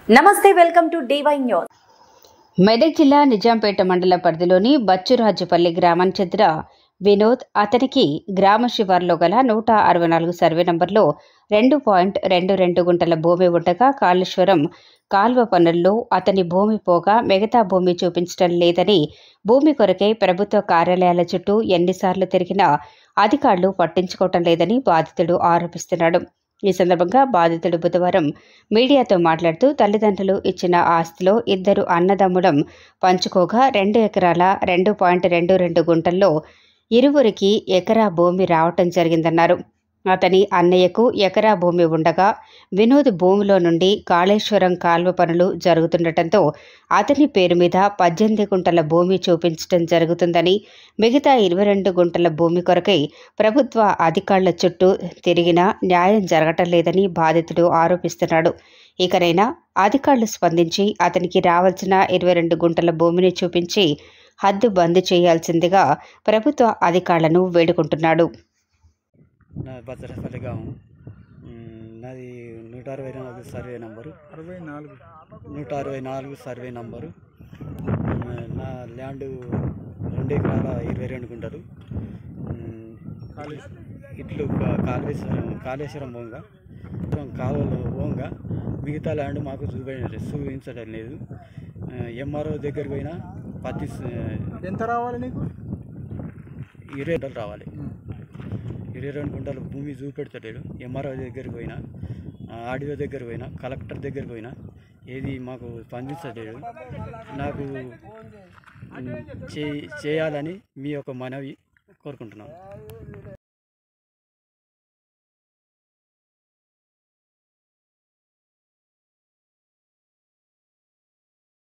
నమస్తే, welcome to DY news. Medak జిల్లా నిజాంపేట మండల పరిధిలోని బచ్చురాజుపల్లి గ్రామం చెందిన వినోద్ అతనికి గ్రామ శివార్లో గల 164 సర్వే నంబర్లో 2.22 గుంటల భూమి ఉండగా కాళేశ్వరం కాల్వ పనుల్లో అతని భూమి పోగా మిగతా భూమి చూపించడం లేదని, భూమి కొరకై ప్రభుత్వ కార్యాలయాల చుట్టూ ఎన్నిసార్లు తిరిగినా అధికారులు పట్టించుకోవటం లేదని బాధితుడు ఆరోపిస్తున్నాడు. ఈ సందర్భంగా బాధితుడు బుధవారం మీడియాతో మాట్లాడుతూ, తల్లిదండ్రులు ఇచ్చిన ఆస్తిలో ఇద్దరు అన్నదమ్ములం పంచుకోగా 2 ఎకరాల 2.22 గుంటల్లో ఇరువురికి ఎకరా భూమి రావటం జరిగిందన్నారు. అతని అన్నయ్యకు ఎకరా భూమి ఉండగా వినోద్ భూమిలో నుండి కాళేశ్వరం కాల్వ పనులు జరుగుతుండటంతో అతని పేరు మీద 18 గుంటల భూమి చూపించడం జరుగుతుందని, మిగతా 22 గుంటల భూమి కొరకై ప్రభుత్వ అధికారుల చుట్టూ తిరిగినా న్యాయం జరగటం లేదని బాధితుడు ఆరోపిస్తున్నాడు. ఇకనైనా అధికారులు స్పందించి అతనికి రావాల్సిన 22 గుంటల భూమిని చూపించి హద్దు బంద్ చేయాల్సిందిగా ప్రభుత్వ అధికారులను వేడుకుంటున్నాడు. నా బచ్చరపల్లి గ్రామం. నాది 164 సర్వే నంబరు. 164 survey number. నా ల్యాండ్ 2 ఎకరాల 22 గుంటలు. ఇట్లు కాళేశ్వరం భూమిగా కాలువలు భూమిగా మిగతా ల్యాండ్ మాకు చూపించడం లేదు. MRO దగ్గరికి పోయినా ఎంత రావాలి నీకు? 20 గుంటలు రావాలి. 22 గుంటల భూమి చూపెడతలేడు. MRO దగ్గరికి పోయినా, ఆర్డీఓ దగ్గర పోయినా, కలెక్టర్ దగ్గరికి పోయినా ఏది మాకు స్పందించలేడు. నాకు చేయాలని మీ యొక్క మనవి కోరుకుంటున్నాం.